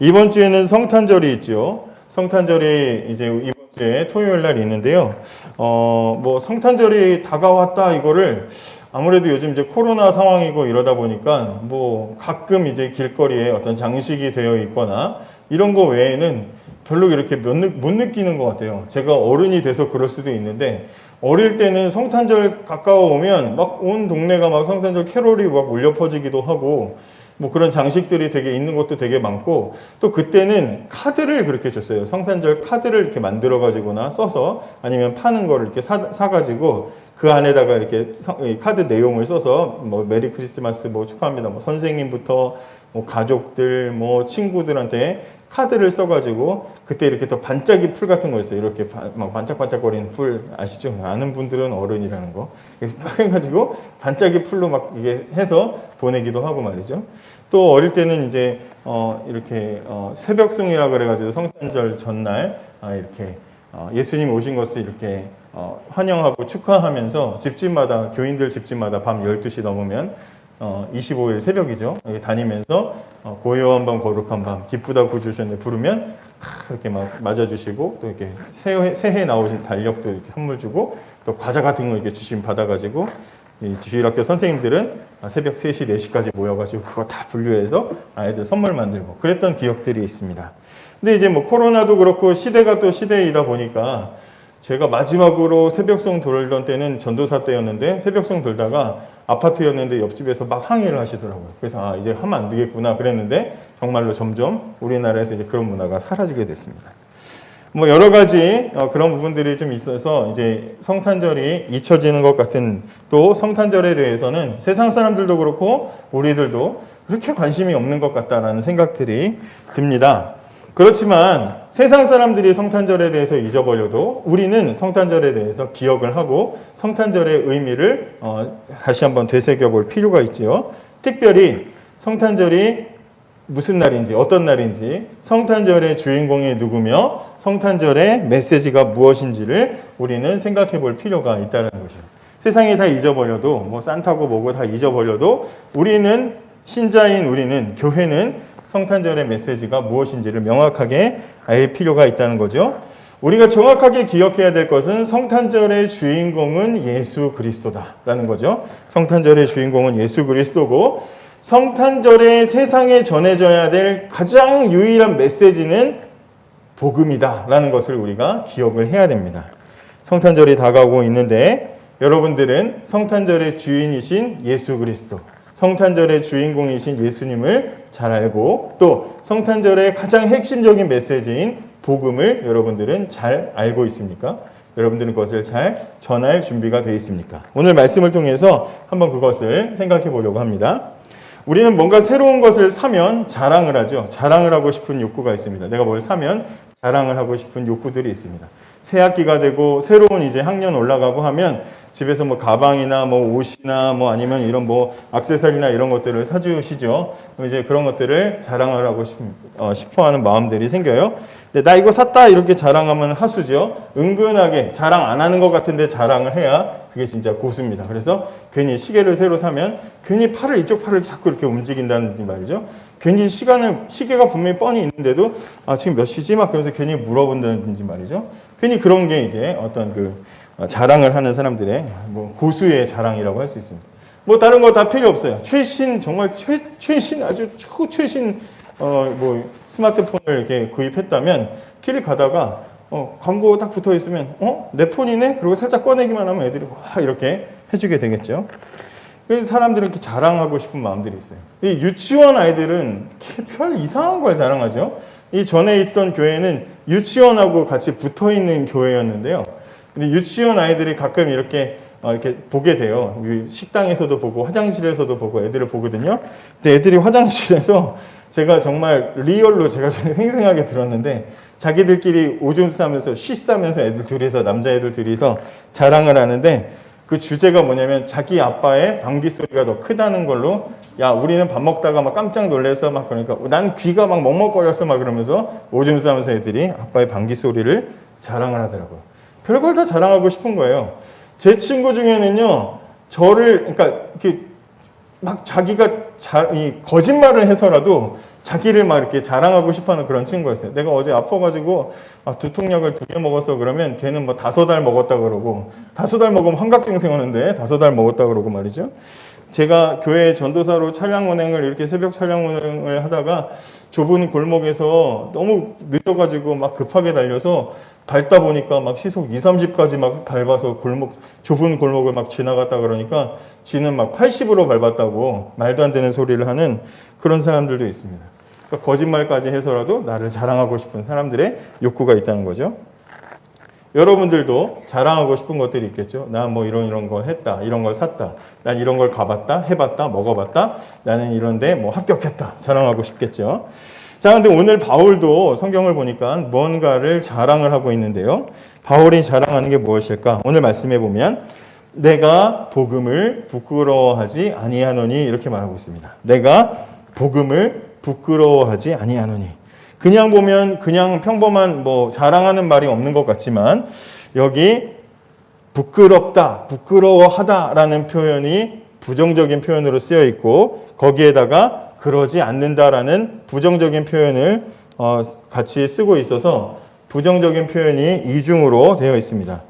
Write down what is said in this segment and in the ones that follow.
이번 주에는 성탄절이 있죠. 성탄절이 이제 이번 주에 토요일 날 있는데요. 뭐 성탄절이 다가왔다 이거를 아무래도 요즘 이제 코로나 상황이고 이러다 보니까 뭐 가끔 이제 길거리에 어떤 장식이 되어 있거나 이런 거 외에는 별로 이렇게 못 느끼는 것 같아요. 제가 어른이 돼서 그럴 수도 있는데 어릴 때는 성탄절 가까워 오면 막 온 동네가 막 성탄절 캐롤이 막 울려 퍼지기도 하고 뭐 그런 장식들이 되게 있는 것도 되게 많고 또 그때는 카드를 그렇게 줬어요. 성탄절 카드를 이렇게 만들어 가지고나 써서 아니면 파는 거를 이렇게 사가지고 그 안에다가 이렇게 카드 내용을 써서 뭐 메리 크리스마스 뭐 축하합니다. 뭐 선생님부터 뭐 가족들 뭐 친구들한테 카드를 써가지고 그때 이렇게 또 반짝이 풀 같은 거 있어요. 이렇게 막 반짝반짝거리는 풀 아시죠? 아는 분들은 어른이라는 거. 그래서 막 해가지고 반짝이 풀로 막 이게 해서 보내기도 하고 말이죠. 또 어릴 때는 이제 이렇게 새벽송이라 그래가지고 성탄절 전날 이렇게 예수님 오신 것을 이렇게 환영하고 축하하면서 집집마다 교인들 집집마다 밤 12시 넘으면 25일 새벽이죠. 다니면서 고요한 밤 거룩한 밤 기쁘다 구주셨네 부르면 이렇게 막 맞아주시고 또 이렇게 새해 나오신 달력도 이렇게 선물 주고 또 과자 같은 거 이렇게 주심 받아가지고 이 주일학교 선생님들은 새벽 3시, 4시까지 모여가지고 그거 다 분류해서 아이들 선물 만들고 그랬던 기억들이 있습니다. 근데 이제 뭐 코로나도 그렇고 시대가 또 시대이다 보니까 제가 마지막으로 새벽송 돌던 때는 전도사 때였는데 새벽송 돌다가 아파트였는데 옆집에서 막 항의를 하시더라고요. 그래서 이제 하면 안 되겠구나 그랬는데 정말로 점점 우리나라에서 이제 그런 문화가 사라지게 됐습니다. 뭐 여러 가지 그런 부분들이 좀 있어서 이제 성탄절이 잊혀지는 것 같은 또 성탄절에 대해서는 세상 사람들도 그렇고 우리들도 그렇게 관심이 없는 것 같다라는 생각들이 듭니다. 그렇지만 세상 사람들이 성탄절에 대해서 잊어버려도 우리는 성탄절에 대해서 기억을 하고 성탄절의 의미를 다시 한번 되새겨 볼 필요가 있지요. 특별히 성탄절이 무슨 날인지 어떤 날인지 성탄절의 주인공이 누구며 성탄절의 메시지가 무엇인지를 우리는 생각해 볼 필요가 있다는 것이죠. 세상이 다 잊어버려도 뭐 산타고 뭐고 다 잊어버려도 우리는 신자인 우리는 교회는 성탄절의 메시지가 무엇인지를 명확하게 알 필요가 있다는 거죠. 우리가 정확하게 기억해야 될 것은 성탄절의 주인공은 예수 그리스도다라는 거죠. 성탄절의 주인공은 예수 그리스도고 성탄절에 세상에 전해져야 될 가장 유일한 메시지는 복음이다라는 것을 우리가 기억을 해야 됩니다. 성탄절이 다가오고 있는데 여러분들은 성탄절의 주인이신 예수 그리스도 성탄절의 주인공이신 예수님을 잘 알고 또 성탄절의 가장 핵심적인 메시지인 복음을 여러분들은 잘 알고 있습니까? 여러분들은 그것을 잘 전할 준비가 되어 있습니까? 오늘 말씀을 통해서 한번 그것을 생각해 보려고 합니다. 우리는 뭔가 새로운 것을 사면 자랑을 하죠. 자랑을 하고 싶은 욕구가 있습니다. 내가 뭘 사면 자랑을 하고 싶은 욕구들이 있습니다. 새 학기가 되고 새로운 이제 학년 올라가고 하면 집에서 뭐 가방이나 뭐 옷이나 뭐 아니면 이런 뭐 액세서리나 이런 것들을 사주시죠. 그럼 이제 그런 것들을 자랑을 하고 싶어하는 마음들이 생겨요. 근데 나 이거 샀다 이렇게 자랑하면 하수죠. 은근하게 자랑 안 하는 것 같은데 자랑을 해야 그게 진짜 고수입니다. 그래서 괜히 시계를 새로 사면 괜히 이쪽 팔을 자꾸 이렇게 움직인다는 말이죠. 괜히 시계가 분명히 뻔히 있는데도 지금 몇 시지? 막 그러면서 괜히 물어본다든지 말이죠. 괜히 그런 게 이제 어떤 자랑을 하는 사람들의 뭐 고수의 자랑이라고 할 수 있습니다. 뭐 다른 거 다 필요 없어요. 정말 최신 아주 최신 뭐 스마트폰을 이렇게 구입했다면 길을 가다가 광고 딱 붙어 있으면 내 폰이네? 그리고 살짝 꺼내기만 하면 애들이 와 이렇게 해주게 되겠죠. 그래서 사람들은 이렇게 자랑하고 싶은 마음들이 있어요. 이 유치원 아이들은 별 이상한 걸 자랑하죠. 이 전에 있던 교회는 유치원하고 같이 붙어 있는 교회였는데요. 근데 유치원 아이들이 가끔 이렇게 보게 돼요. 식당에서도 보고 화장실에서도 보고 애들을 보거든요. 근데 애들이 화장실에서 제가 정말 리얼로 제가 생생하게 들었는데 자기들끼리 오줌 싸면서 쉬 싸면서 남자애들 둘이서 자랑을 하는데 그 주제가 뭐냐면 자기 아빠의 방귀 소리가 더 크다는 걸로 야 우리는 밥 먹다가 막 깜짝 놀래서 막 그러니까 난 귀가 막 먹먹거렸어 막 그러면서 오줌 싸면서 애들이 아빠의 방귀 소리를 자랑을 하더라고요. 별걸 다 자랑하고 싶은 거예요. 제 친구 중에는요 그러니까 막 자기가 거짓말을 해서라도 자기를 막 이렇게 자랑하고 싶어하는 그런 친구였어요. 내가 어제 아파가지고 두통약을 2개 먹었어. 그러면 걔는 뭐 5알 먹었다 그러고 5알 먹으면 환각증생 오는데 5알 먹었다 그러고 말이죠. 제가 교회 전도사로 차량 운행을 이렇게 새벽 차량 운행을 하다가 좁은 골목에서 너무 늦어가지고 막 급하게 달려서 밟다 보니까 막 시속 2, 30까지 막 밟아서 좁은 골목을 막 지나갔다 그러니까 지는 막 80으로 밟았다고 말도 안 되는 소리를 하는 그런 사람들도 있습니다. 그러니까 거짓말까지 해서라도 나를 자랑하고 싶은 사람들의 욕구가 있다는 거죠. 여러분들도 자랑하고 싶은 것들이 있겠죠. 나 뭐 이런 걸 했다. 이런 걸 샀다. 난 이런 걸 가봤다. 해봤다. 먹어봤다. 나는 이런데 뭐 합격했다. 자랑하고 싶겠죠. 자, 근데 오늘 바울도 성경을 보니까 뭔가를 자랑을 하고 있는데요. 바울이 자랑하는 게 무엇일까? 오늘 말씀해 보면 내가 복음을 부끄러워하지 아니하노니 이렇게 말하고 있습니다. 내가 복음을 부끄러워하지 아니하노니. 그냥 보면 그냥 평범한 뭐 자랑하는 말이 없는 것 같지만 여기 부끄럽다, 부끄러워하다라는 표현이 부정적인 표현으로 쓰여 있고 거기에다가 그러지 않는다라는 부정적인 표현을 같이 쓰고 있어서 부정적인 표현이 이중으로 되어 있습니다.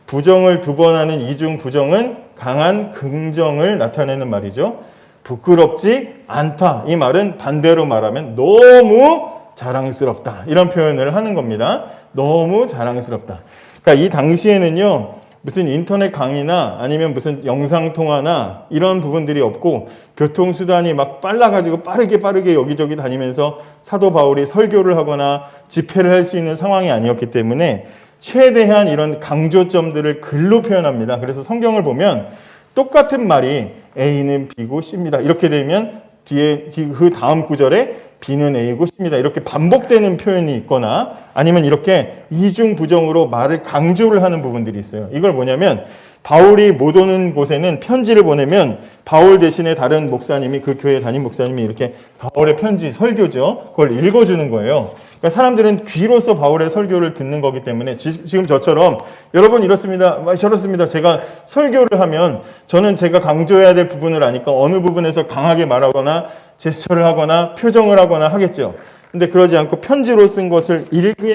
부정을 2번 하는 이중 부정은 강한 긍정을 나타내는 말이죠. 부끄럽지 않다. 이 말은 반대로 말하면 너무 자랑스럽다. 이런 표현을 하는 겁니다. 너무 자랑스럽다. 그러니까 이 당시에는요. 무슨 인터넷 강의나 아니면 무슨 영상통화나 이런 부분들이 없고 교통수단이 막 빨라가지고 빠르게 여기저기 다니면서 사도 바울이 설교를 하거나 집회를 할 수 있는 상황이 아니었기 때문에 최대한 이런 강조점들을 글로 표현합니다. 그래서 성경을 보면 똑같은 말이 A는 B고 C입니다. 이렇게 되면 뒤에 그 다음 구절에 B는 A고 C입니다. 이렇게 반복되는 표현이 있거나 아니면 이렇게 이중 부정으로 말을 강조를 하는 부분들이 있어요. 이걸 뭐냐면 바울이 못 오는 곳에는 편지를 보내면 바울 대신에 다른 목사님이 그 교회 담임 목사님이 이렇게 바울의 편지 설교죠. 그걸 읽어주는 거예요. 그러니까 사람들은 귀로서 바울의 설교를 듣는 거기 때문에 지금 저처럼 여러분 이렇습니다. 저렇습니다. 제가 설교를 하면 저는 제가 강조해야 될 부분을 아니까 어느 부분에서 강하게 말하거나 제스처를 하거나 표정을 하거나 하겠죠. 근데 그러지 않고 편지로 쓴 것을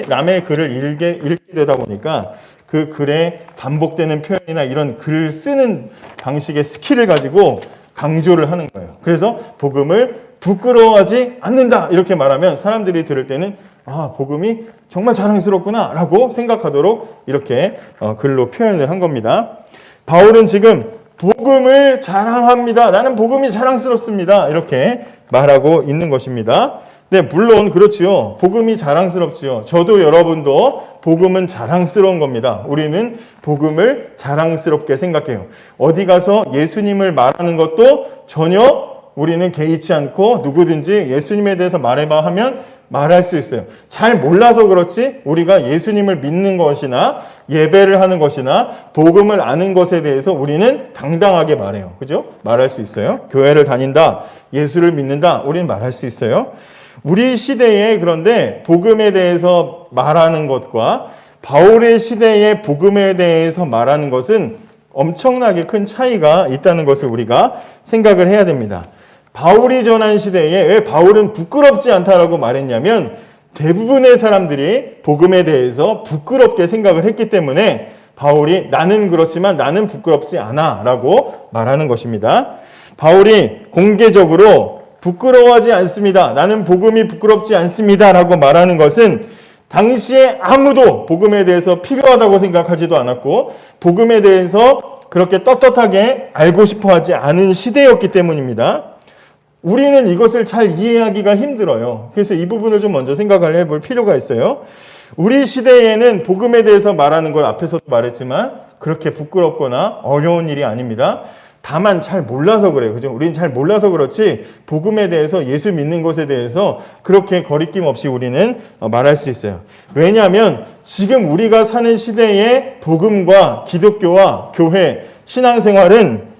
남의 글을 읽게 되다 보니까 그 글에 반복되는 표현이나 이런 글 쓰는 방식의 스킬을 가지고 강조를 하는 거예요. 그래서 복음을 부끄러워하지 않는다. 이렇게 말하면 사람들이 들을 때는 복음이 정말 자랑스럽구나 라고 생각하도록 이렇게 글로 표현을 한 겁니다. 바울은 지금 복음을 자랑합니다. 나는 복음이 자랑스럽습니다. 이렇게 말하고 있는 것입니다. 네, 물론 그렇지요. 복음이 자랑스럽지요. 저도 여러분도 복음은 자랑스러운 겁니다. 우리는 복음을 자랑스럽게 생각해요. 어디 가서 예수님을 말하는 것도 전혀 우리는 개의치 않고 누구든지 예수님에 대해서 말해봐 하면 말할 수 있어요. 잘 몰라서 그렇지 우리가 예수님을 믿는 것이나 예배를 하는 것이나 복음을 아는 것에 대해서 우리는 당당하게 말해요. 그죠? 말할 수 있어요. 교회를 다닌다, 예수를 믿는다, 우리는 말할 수 있어요. 우리 시대에 그런데 복음에 대해서 말하는 것과 바울의 시대의 복음에 대해서 말하는 것은 엄청나게 큰 차이가 있다는 것을 우리가 생각을 해야 됩니다. 바울이 전한 시대에 왜 바울은 부끄럽지 않다라고 말했냐면 대부분의 사람들이 복음에 대해서 부끄럽게 생각을 했기 때문에 바울이 나는 그렇지만 나는 부끄럽지 않아 라고 말하는 것입니다. 바울이 공개적으로 부끄러워하지 않습니다. 나는 복음이 부끄럽지 않습니다 라고 말하는 것은 당시에 아무도 복음에 대해서 필요하다고 생각하지도 않았고 복음에 대해서 그렇게 떳떳하게 알고 싶어 하지 않은 시대였기 때문입니다. 우리는 이것을 잘 이해하기가 힘들어요. 그래서 이 부분을 좀 먼저 생각을 해볼 필요가 있어요. 우리 시대에는 복음에 대해서 말하는 건 앞에서도 말했지만 그렇게 부끄럽거나 어려운 일이 아닙니다. 다만 잘 몰라서 그래요. 그죠? 우리는 잘 몰라서 그렇지 복음에 대해서 예수 믿는 것에 대해서 그렇게 거리낌 없이 우리는 말할 수 있어요. 왜냐하면 지금 우리가 사는 시대의 복음과 기독교와 교회, 신앙생활은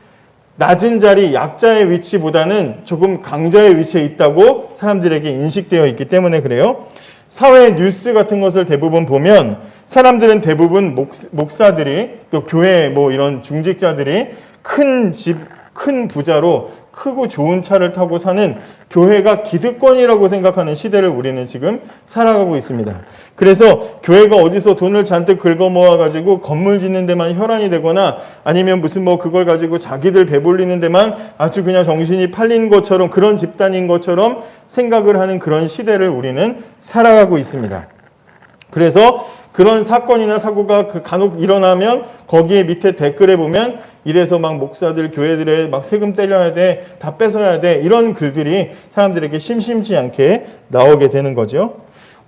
낮은 자리, 약자의 위치보다는 조금 강자의 위치에 있다고 사람들에게 인식되어 있기 때문에 그래요. 사회 뉴스 같은 것을 대부분 보면 사람들은 대부분 목사들이 또 교회 뭐 이런 중직자들이 큰 집, 큰 부자로 크고 좋은 차를 타고 사는 교회가 기득권이라고 생각하는 시대를 우리는 지금 살아가고 있습니다. 그래서 교회가 어디서 돈을 잔뜩 긁어 모아가지고 건물 짓는 데만 혈안이 되거나 아니면 무슨 뭐 그걸 가지고 자기들 배불리는 데만 아주 그냥 정신이 팔린 것처럼 그런 집단인 것처럼 생각을 하는 그런 시대를 우리는 살아가고 있습니다. 그래서 그런 사건이나 사고가 간혹 일어나면 거기에 밑에 댓글에 보면 이래서 막 목사들 교회들에 막 세금 때려야 돼, 다 뺏어야 돼 이런 글들이 사람들에게 심심치 않게 나오게 되는 거죠.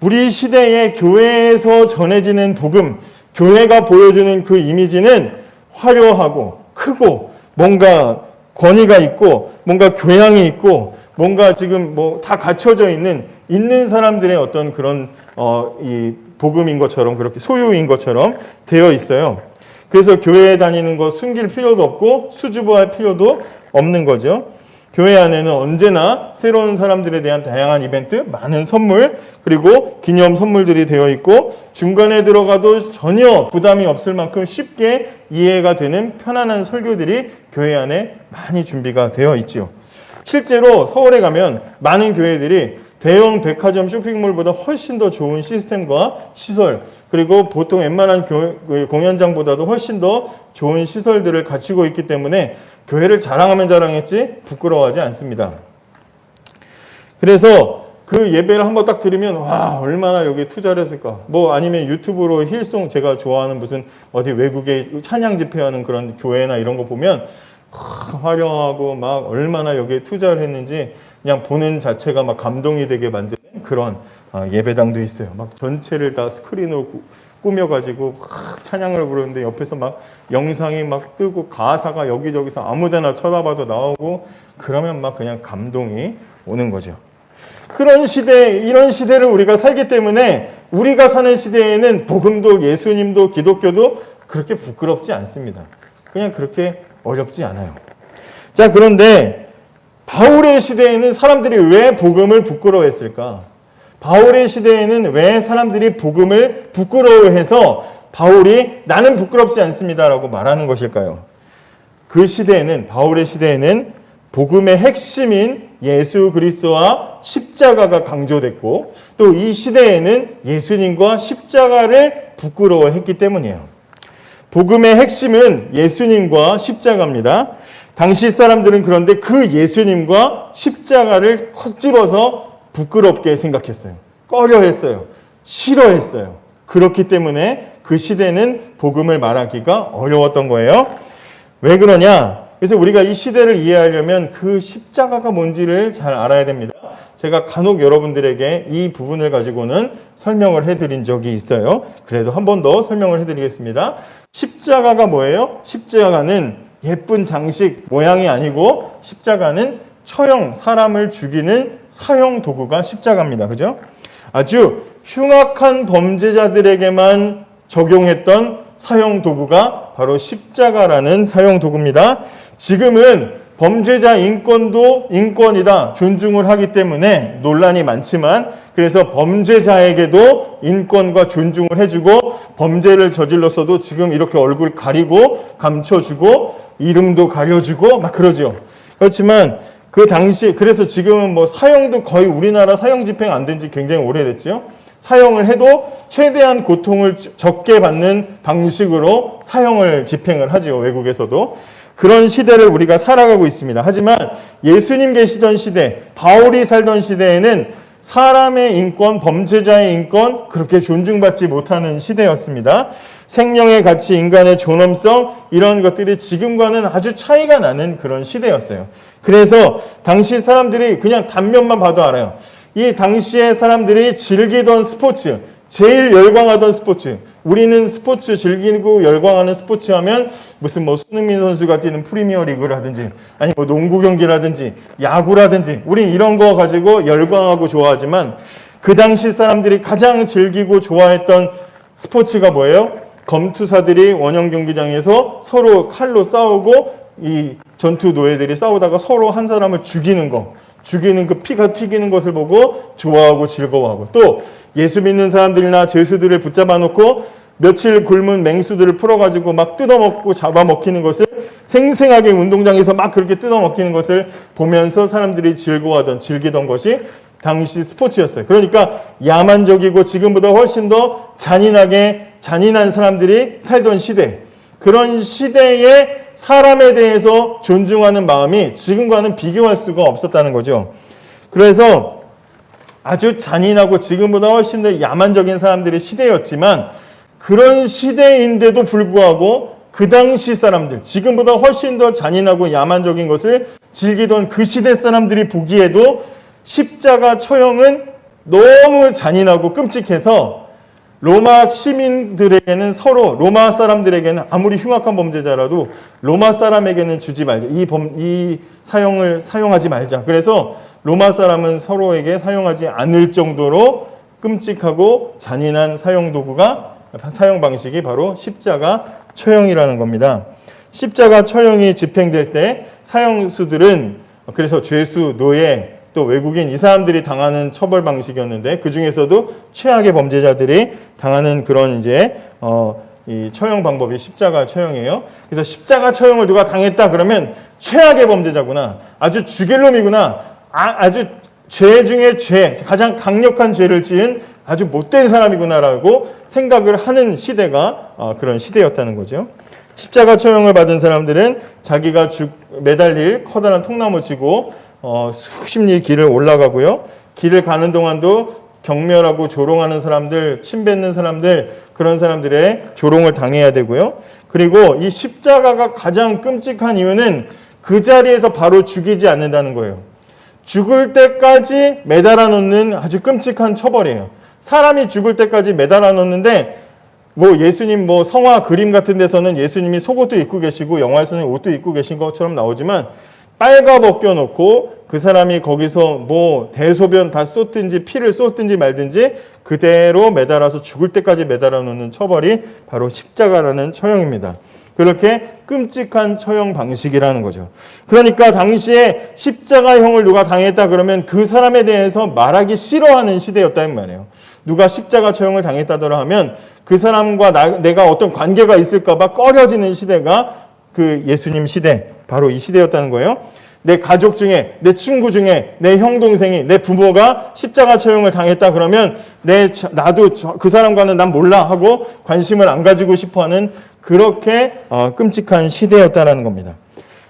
우리 시대의 교회에서 전해지는 복음, 교회가 보여주는 그 이미지는 화려하고 크고 뭔가 권위가 있고 뭔가 교양이 있고 뭔가 지금 뭐 다 갖춰져 있는 사람들의 어떤 그런 이 복음인 것처럼 그렇게 소유인 것처럼 되어 있어요. 그래서 교회에 다니는 거 숨길 필요도 없고 수줍어할 필요도 없는 거죠. 교회 안에는 언제나 새로운 사람들에 대한 다양한 이벤트, 많은 선물, 그리고 기념 선물들이 되어 있고 중간에 들어가도 전혀 부담이 없을 만큼 쉽게 이해가 되는 편안한 설교들이 교회 안에 많이 준비가 되어 있죠. 실제로 서울에 가면 많은 교회들이 대형 백화점 쇼핑몰보다 훨씬 더 좋은 시스템과 시설, 그리고 보통 웬만한 공연장보다도 훨씬 더 좋은 시설들을 갖추고 있기 때문에 교회를 자랑하면 자랑했지 부끄러워하지 않습니다. 그래서 그 예배를 한번 딱 들으면 와 얼마나 여기에 투자를 했을까. 뭐 아니면 유튜브로 힐송 제가 좋아하는 무슨 어디 외국에 찬양 집회하는 그런 교회나 이런 거 보면 화려하고 막 얼마나 여기에 투자를 했는지 그냥 보는 자체가 막 감동이 되게 만드는 그런 예배당도 있어요. 막 전체를 다 스크린으로 꾸며가지고 찬양을 부르는데 옆에서 막 영상이 막 뜨고 가사가 여기저기서 아무데나 쳐다봐도 나오고 그러면 막 그냥 감동이 오는 거죠. 그런 시대, 이런 시대를 우리가 살기 때문에 우리가 사는 시대에는 복음도 예수님도 기독교도 그렇게 부끄럽지 않습니다. 그냥 그렇게 어렵지 않아요. 자, 그런데 바울의 시대에는 사람들이 왜 복음을 부끄러워했을까? 바울의 시대에는 왜 사람들이 복음을 부끄러워해서 바울이 나는 부끄럽지 않습니다라고 말하는 것일까요? 그 시대에는, 바울의 시대에는 복음의 핵심인 예수 그리스도와 십자가가 강조됐고 또 이 시대에는 예수님과 십자가를 부끄러워했기 때문이에요. 복음의 핵심은 예수님과 십자가입니다. 당시 사람들은 그런데 그 예수님과 십자가를 콕 집어서 부끄럽게 생각했어요. 꺼려했어요. 싫어했어요. 그렇기 때문에 그 시대는 복음을 말하기가 어려웠던 거예요. 왜 그러냐? 그래서 우리가 이 시대를 이해하려면 그 십자가가 뭔지를 잘 알아야 됩니다. 제가 간혹 여러분들에게 이 부분을 가지고는 설명을 해드린 적이 있어요. 그래도 한 번 더 설명을 해드리겠습니다. 십자가가 뭐예요? 십자가는 예쁜 장식 모양이 아니고 십자가는 처형, 사람을 죽이는 사형 도구가 십자가입니다. 그죠? 아주 흉악한 범죄자들에게만 적용했던 사형 도구가 바로 십자가라는 사형 도구입니다. 지금은 범죄자 인권도 인권이다, 존중을 하기 때문에 논란이 많지만 그래서 범죄자에게도 인권과 존중을 해주고 범죄를 저질렀어도 지금 이렇게 얼굴 가리고 감춰주고 이름도 가려주고 막 그러죠. 그렇지만 그 당시 그래서 지금은 뭐 사형도 거의 우리나라 사형 집행 안 된 지 굉장히 오래됐죠. 사형을 해도 최대한 고통을 적게 받는 방식으로 사형을 집행을 하죠. 외국에서도. 그런 시대를 우리가 살아가고 있습니다. 하지만 예수님 계시던 시대, 바울이 살던 시대에는 사람의 인권, 범죄자의 인권 그렇게 존중받지 못하는 시대였습니다. 생명의 가치, 인간의 존엄성 이런 것들이 지금과는 아주 차이가 나는 그런 시대였어요. 그래서 당시 사람들이 그냥 단면만 봐도 알아요. 이 당시에 사람들이 즐기던 스포츠, 제일 열광하던 스포츠, 우리는 스포츠 즐기고 열광하는 스포츠 하면 무슨 뭐 손흥민 선수가 뛰는 프리미어 리그라든지 아니 뭐 농구 경기라든지 야구라든지 우리 이런 거 가지고 열광하고 좋아하지만 그 당시 사람들이 가장 즐기고 좋아했던 스포츠가 뭐예요? 검투사들이 원형 경기장에서 서로 칼로 싸우고 이 전투 노예들이 싸우다가 서로 한 사람을 죽이는 거, 죽이는 그 피가 튀기는 것을 보고 좋아하고 즐거워하고 또 예수 믿는 사람들이나 죄수들을 붙잡아 놓고 며칠 굶은 맹수들을 풀어가지고 막 뜯어먹고 잡아먹히는 것을 생생하게 운동장에서 막 그렇게 뜯어먹히는 것을 보면서 사람들이 즐기던 것이 당시 스포츠였어요. 그러니까 야만적이고 지금보다 훨씬 더 잔인한 사람들이 살던 시대, 그런 시대에 사람에 대해서 존중하는 마음이 지금과는 비교할 수가 없었다는 거죠. 그래서 아주 잔인하고 지금보다 훨씬 더 야만적인 사람들의 시대였지만, 그런 시대인데도 불구하고 그 당시 사람들, 지금보다 훨씬 더 잔인하고 야만적인 것을 즐기던 그 시대 사람들이 보기에도 십자가 처형은 너무 잔인하고 끔찍해서 로마 시민들에게는, 서로 로마 사람들에게는 아무리 흉악한 범죄자라도 로마 사람에게는 주지 말자. 이 사형을 사용하지 말자. 그래서 로마 사람은 서로에게 사용하지 않을 정도로 끔찍하고 잔인한 사형 방식이 바로 십자가 처형이라는 겁니다. 십자가 처형이 집행될 때 사형수들은, 그래서 죄수, 노예, 또 외국인, 이 사람들이 당하는 처벌 방식이었는데, 그 중에서도 최악의 범죄자들이 당하는 그런 이 처형 방법이 십자가 처형이에요. 그래서 십자가 처형을 누가 당했다 그러면 최악의 범죄자구나, 아주 죽일 놈이구나, 아주 죄 중에 죄, 가장 강력한 죄를 지은 아주 못된 사람이구나라고 생각을 하는 시대가 그런 시대였다는 거죠. 십자가 처형을 받은 사람들은 자기가 매달릴 커다란 통나무 지고 수십 리 길을 올라가고요. 길을 가는 동안도 경멸하고 조롱하는 사람들, 침 뱉는 사람들, 그런 사람들의 조롱을 당해야 되고요. 그리고 이 십자가가 가장 끔찍한 이유는 그 자리에서 바로 죽이지 않는다는 거예요. 죽을 때까지 매달아 놓는 아주 끔찍한 처벌이에요. 사람이 죽을 때까지 매달아 놓는데, 예수님 성화 그림 같은 데서는 예수님이 속옷도 입고 계시고 영화에서는 옷도 입고 계신 것처럼 나오지만, 빨가 벗겨놓고 그 사람이 거기서 대소변 다 쏟든지 피를 쏟든지 말든지 그대로 매달아서 죽을 때까지 매달아 놓는 처벌이 바로 십자가라는 처형입니다. 그렇게 끔찍한 처형 방식이라는 거죠. 그러니까 당시에 십자가형을 누가 당했다 그러면 그 사람에 대해서 말하기 싫어하는 시대였다는 말이에요. 누가 십자가 처형을 당했다더라 하면 그 사람과 내가 어떤 관계가 있을까 봐 꺼려지는 시대가 그 예수님 시대, 바로 이 시대였다는 거예요. 내 가족 중에, 내 친구 중에, 내 형, 동생이, 내 부모가 십자가 처형을 당했다 그러면 나도 그 사람과는 난 몰라 하고 관심을 안 가지고 싶어하는, 그렇게 끔찍한 시대였다는 겁니다.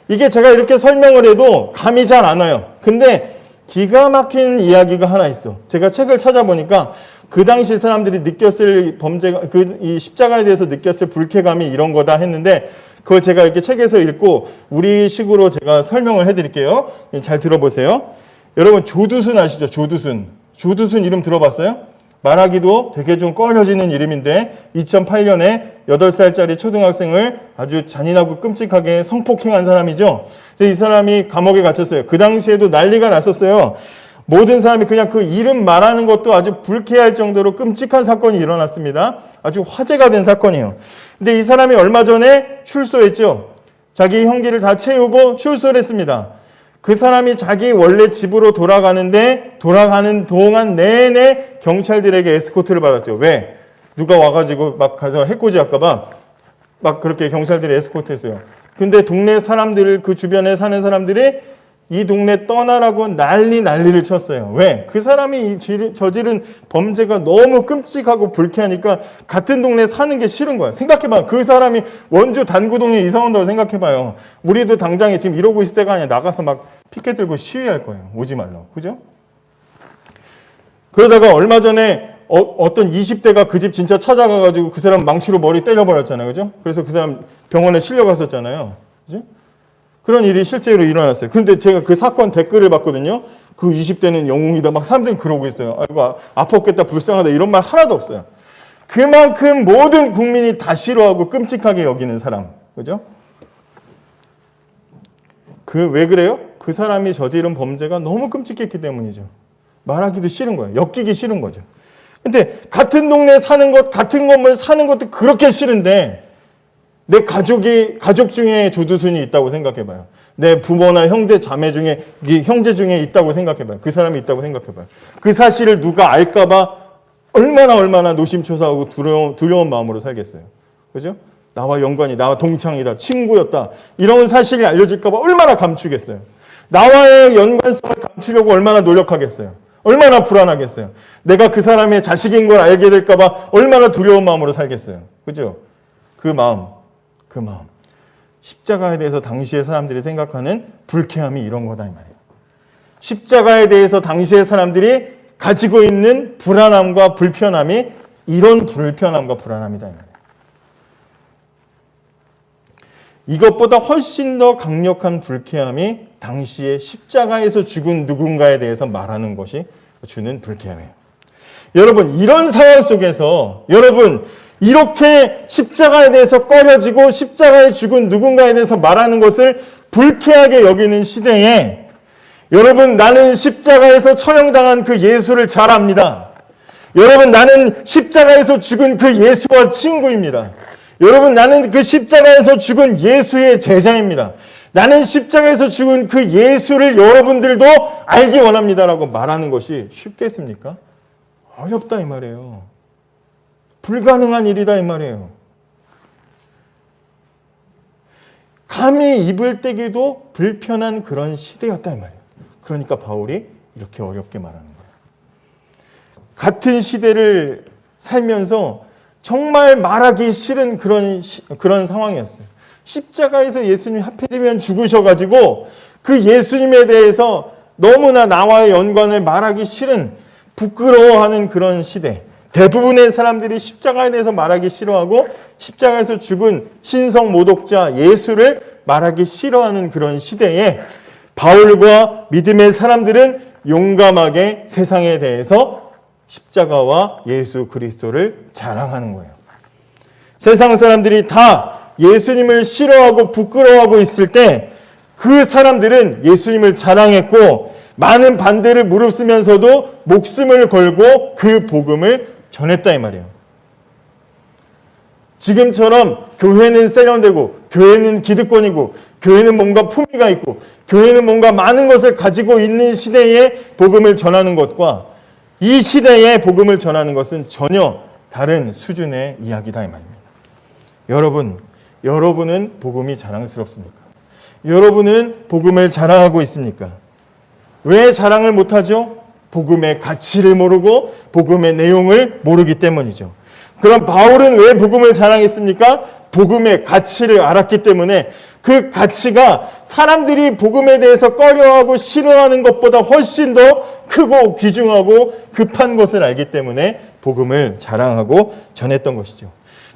이게 제가 이렇게 설명을 해도 감이 잘 안 와요. 근데 기가 막힌 이야기가 하나 있어. 제가 책을 찾아보니까 그 당시 사람들이 느꼈을 범죄가, 이 십자가에 대해서 느꼈을 불쾌감이 이런 거다 했는데, 그걸 제가 이렇게 책에서 읽고 우리식으로 제가 설명을 해드릴게요. 잘 들어보세요. 여러분, 조두순 아시죠? 조두순 이름 들어봤어요? 말하기도 되게 좀 꺼려지는 이름인데 2008년에 8살짜리 초등학생을 아주 잔인하고 끔찍하게 성폭행한 사람이죠. 이 사람이 감옥에 갇혔어요. 그 당시에도 난리가 났었어요. 모든 사람이 그냥 그 이름 말하는 것도 아주 불쾌할 정도로 끔찍한 사건이 일어났습니다. 아주 화제가 된 사건이에요. 근데 이 사람이 얼마 전에 출소했죠. 자기 형기를 다 채우고 출소를 했습니다. 그 사람이 자기 원래 집으로 돌아가는 동안 내내 경찰들에게 에스코트를 받았죠. 왜? 누가 와가지고 막 가서 해코지 할까봐 막 그렇게 경찰들이 에스코트 했어요. 근데 동네 사람들, 그 주변에 사는 사람들이 이 동네 떠나라고 난리를 쳤어요. 왜? 그 사람이 저지른 범죄가 너무 끔찍하고 불쾌하니까 같은 동네에 사는 게 싫은 거야. 생각해봐. 그 사람이 원주 단구동에 이사 온다고 생각해봐요. 우리도 당장에 지금 이러고 있을 때가 아니야. 나가서 막 피켓 들고 시위할 거예요. 오지 말라고. 그죠? 그러다가 얼마 전에 어떤 20대가 그 집 진짜 찾아가가지고 그 사람 망치로 머리 때려버렸잖아요. 그죠? 그래서 그 사람 병원에 실려갔었잖아요. 그죠? 그런 일이 실제로 일어났어요. 그런데 제가 그 사건 댓글을 봤거든요. 그 20대는 영웅이다. 막 사람들이 그러고 있어요. 아이고, 아팠겠다, 불쌍하다. 이런 말 하나도 없어요. 그만큼 모든 국민이 다 싫어하고 끔찍하게 여기는 사람. 그죠? 왜 그래요? 그 사람이 저지른 범죄가 너무 끔찍했기 때문이죠. 말하기도 싫은 거예요. 엮이기 싫은 거죠. 근데 같은 동네에 사는 것, 같은 건물 사는 것도 그렇게 싫은데 내 가족 중에 조두순이 있다고 생각해봐요. 내 부모나 형제 중에 있다고 생각해봐요. 그 사람이 있다고 생각해봐요. 그 사실을 누가 알까봐 얼마나 노심초사하고 두려운 마음으로 살겠어요. 그죠? 나와 연관이, 나와 동창이다, 친구였다, 이런 사실이 알려질까 봐 얼마나 감추겠어요. 나와의 연관성을 감추려고 얼마나 노력하겠어요. 얼마나 불안하겠어요. 내가 그 사람의 자식인 걸 알게 될까 봐 얼마나 두려운 마음으로 살겠어요. 그죠? 그 마음. 십자가에 대해서 당시의 사람들이 생각하는 불쾌함이 이런 거다 이 말이에요. 십자가에 대해서 당시의 사람들이 가지고 있는 불안함과 불편함이 이런 불편함과 불안함이다 이 말이에요. 이것보다 훨씬 더 강력한 불쾌함이 당시에 십자가에서 죽은 누군가에 대해서 말하는 것이 주는 불쾌함이에요. 여러분, 이런 상황 속에서 여러분 이렇게 십자가에 대해서 꺼려지고 십자가에 죽은 누군가에 대해서 말하는 것을 불쾌하게 여기는 시대에 여러분, 나는 십자가에서 처형당한 그 예수를 잘 압니다. 여러분, 나는 십자가에서 죽은 그 예수와 친구입니다. 여러분, 나는 그 십자가에서 죽은 예수의 제자입니다. 나는 십자가에서 죽은 그 예수를 여러분들도 알기 원합니다라고 말하는 것이 쉽겠습니까? 어렵다 이 말이에요. 불가능한 일이다 이 말이에요. 감히 입을 떼기도 불편한 그런 시대였다 이 말이에요. 그러니까 바울이 이렇게 어렵게 말하는 거예요. 같은 시대를 살면서 정말 말하기 싫은 그런 상황이었어요. 십자가에서 예수님이 하필이면 죽으셔가지고 그 예수님에 대해서 너무나 나와의 연관을 말하기 싫은 부끄러워하는 그런 시대. 대부분의 사람들이 십자가에 대해서 말하기 싫어하고 십자가에서 죽은 신성 모독자 예수를 말하기 싫어하는 그런 시대에 바울과 믿음의 사람들은 용감하게 세상에 대해서 십자가와 예수 그리스도를 자랑하는 거예요. 세상 사람들이 다 예수님을 싫어하고 부끄러워하고 있을 때 그 사람들은 예수님을 자랑했고 많은 반대를 무릅쓰면서도 목숨을 걸고 그 복음을 전했다 이 말이에요. 지금처럼 교회는 세련되고 교회는 기득권이고 교회는 뭔가 품위가 있고 교회는 뭔가 많은 것을 가지고 있는 시대에 복음을 전하는 것과 이 시대에 복음을 전하는 것은 전혀 다른 수준의 이야기다 이 말입니다. 여러분은 복음이 자랑스럽습니까? 여러분은 복음을 자랑하고 있습니까? 왜 자랑을 못하죠? 복음의 가치를 모르고 복음의 내용을 모르기 때문이죠. 그럼 바울은 왜 복음을 자랑했습니까? 복음의 가치를 알았기 때문에 그 가치가 사람들이 복음에 대해서 꺼려하고 싫어하는 것보다 훨씬 더 크고 귀중하고 급한 것을 알기 때문에 복음을 자랑하고 전했던 것이죠.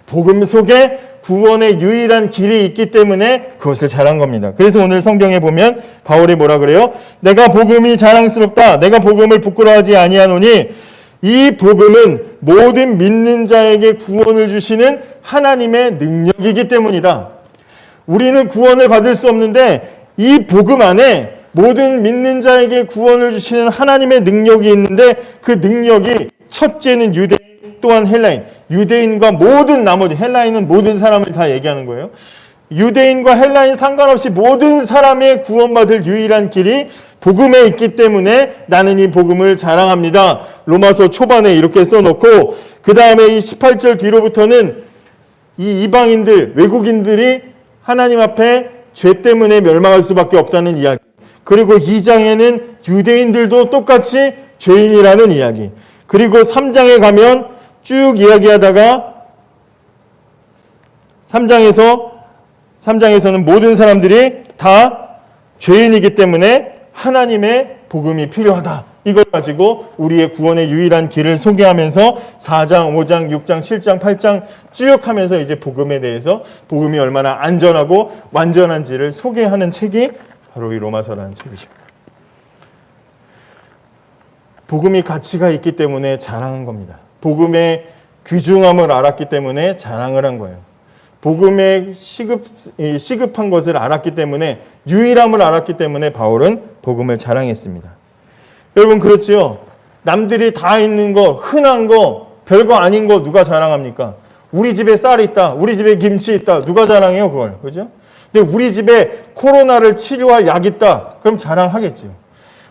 복음 속에 구원의 유일한 길이 있기 때문에 그것을 자랑한 겁니다. 그래서 오늘 성경에 보면 바울이 뭐라 그래요? 내가 복음이 자랑스럽다. 내가 복음을 부끄러워하지 아니하노니 이 복음은 모든 믿는 자에게 구원을 주시는 하나님의 능력이기 때문이다. 우리는 구원을 받을 수 없는데 이 복음 안에 모든 믿는 자에게 구원을 주시는 하나님의 능력이 있는데 그 능력이 첫째는 유대인 또한 헬라인, 유대인과 모든 나머지, 헬라인은 모든 사람을 다 얘기하는 거예요. 유대인과 헬라인 상관없이 모든 사람의 구원받을 유일한 길이 복음에 있기 때문에 나는 이 복음을 자랑합니다. 로마서 초반에 이렇게 써놓고 그 다음에 이 18절 뒤로부터는 이 이방인들, 외국인들이 하나님 앞에 죄 때문에 멸망할 수밖에 없다는 이야기. 그리고 2장에는 유대인들도 똑같이 죄인이라는 이야기. 그리고 3장에 가면 쭉 이야기하다가 3장에서는 모든 사람들이 다 죄인이기 때문에 하나님의 복음이 필요하다. 이걸 가지고 우리의 구원의 유일한 길을 소개하면서 4장, 5장, 6장, 7장, 8장 쭉 하면서 이제 복음에 대해서 복음이 얼마나 안전하고 완전한지를 소개하는 책이 바로 이 로마서라는 책이죠. 복음이 가치가 있기 때문에 자랑한 겁니다. 복음의 귀중함을 알았기 때문에 자랑을 한 거예요. 복음의 시급한 것을 알았기 때문에 유일함을 알았기 때문에 바울은 복음을 자랑했습니다. 여러분 그렇지요? 남들이 다 있는 거, 흔한 거, 별거 아닌 거 누가 자랑합니까? 우리 집에 쌀 있다, 우리 집에 김치 있다, 누가 자랑해요 그걸? 그죠? 근데 우리 집에 코로나를 치료할 약 있다, 그럼 자랑하겠죠.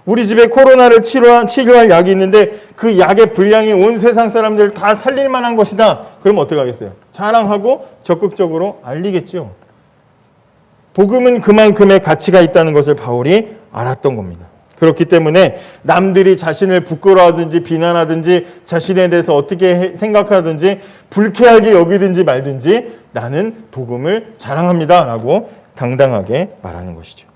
우리 집에 코로나를 치료할 약이 있는데 그 약의 분량이 온 세상 사람들 다 살릴 만한 것이다. 그럼 어떻게 하겠어요? 자랑하고 적극적으로 알리겠죠. 복음은 그만큼의 가치가 있다는 것을 바울이 알았던 겁니다. 그렇기 때문에 남들이 자신을 부끄러워하든지 비난하든지 자신에 대해서 어떻게 생각하든지 불쾌하게 여기든지 말든지 나는 복음을 자랑합니다 라고 당당하게 말하는 것이죠.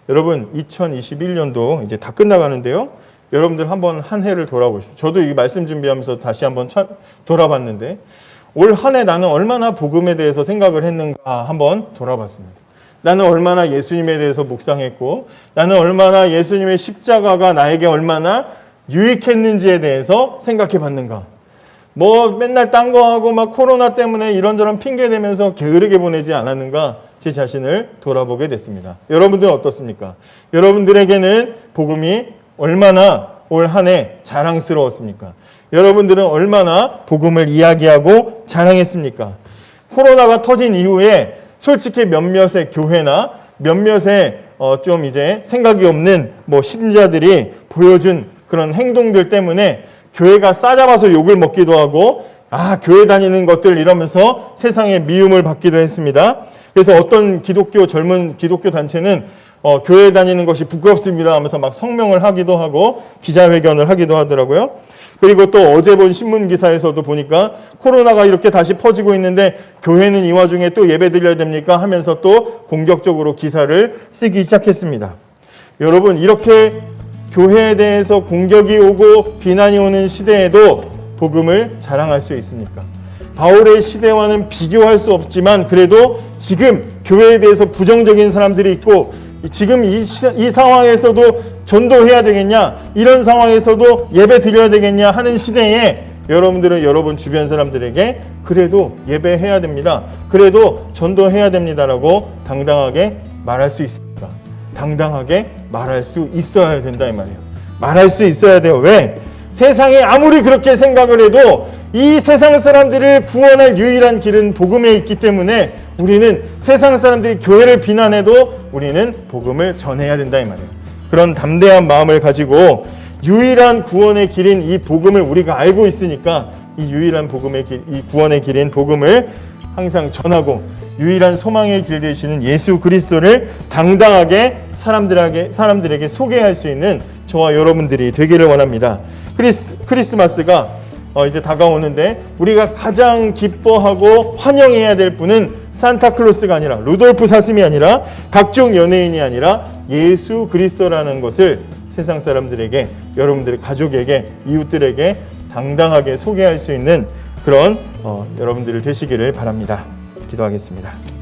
여러분 2021년도 이제 다 끝나가는데요. 여러분들 한번 한 해를 돌아보십시오. 저도 이 말씀 준비하면서 다시 한번 돌아봤는데 올 한 해 나는 얼마나 복음에 대해서 생각을 했는가 한번 돌아봤습니다. 나는 얼마나 예수님에 대해서 묵상했고 나는 얼마나 예수님의 십자가가 나에게 얼마나 유익했는지에 대해서 생각해 봤는가. 뭐 맨날 딴 거 하고 막 코로나 때문에 이런저런 핑계 대면서 게으르게 보내지 않았는가 제 자신을 돌아보게 됐습니다. 여러분들은 어떻습니까? 여러분들에게는 복음이 얼마나 올 한 해 자랑스러웠습니까? 여러분들은 얼마나 복음을 이야기하고 자랑했습니까? 코로나가 터진 이후에 솔직히 몇몇의 교회나 몇몇의 좀 이제 생각이 없는 뭐 신자들이 보여준 그런 행동들 때문에 교회가 싸잡아서 욕을 먹기도 하고 교회 다니는 것들 이러면서 세상에 미움을 받기도 했습니다. 그래서 어떤 젊은 기독교 단체는 교회 다니는 것이 부끄럽습니다 하면서 막 성명을 하기도 하고 기자회견을 하기도 하더라고요. 그리고 또 어제 본 신문 기사에서도 보니까 코로나가 이렇게 다시 퍼지고 있는데 교회는 이 와중에 또 예배 드려야 됩니까 하면서 또 공격적으로 기사를 쓰기 시작했습니다. 여러분 이렇게 교회에 대해서 공격이 오고 비난이 오는 시대에도 복음을 자랑할 수 있습니까? 바울의 시대와는 비교할 수 없지만 그래도 지금 교회에 대해서 부정적인 사람들이 있고 지금 이 상황에서도 전도해야 되겠냐 이런 상황에서도 예배 드려야 되겠냐 하는 시대에 여러분들은 여러분 주변 사람들에게 그래도 예배해야 됩니다. 그래도 전도해야 됩니다라고 당당하게 말할 수 있습니다. 당당하게 말할 수 있어야 된다 이 말이에요. 말할 수 있어야 돼요. 왜? 세상에 아무리 그렇게 생각을 해도 이 세상 사람들을 구원할 유일한 길은 복음에 있기 때문에 우리는 세상 사람들이 교회를 비난해도 우리는 복음을 전해야 된다 이 말이에요. 그런 담대한 마음을 가지고 유일한 구원의 길인 이 복음을 우리가 알고 있으니까 이 유일한 복음의 길, 이 구원의 길인 복음을 항상 전하고 유일한 소망의 길 되시는 예수 그리스도를 당당하게 사람들에게 소개할 수 있는 저와 여러분들이 되기를 원합니다. 크리스마스가 이제 다가오는데 우리가 가장 기뻐하고 환영해야 될 분은 산타클로스가 아니라 루돌프 사슴이 아니라 각종 연예인이 아니라 예수 그리스도라는 것을 세상 사람들에게 여러분들의 가족에게 이웃들에게 당당하게 소개할 수 있는 그런 여러분들을 되시기를 바랍니다. 기도하겠습니다.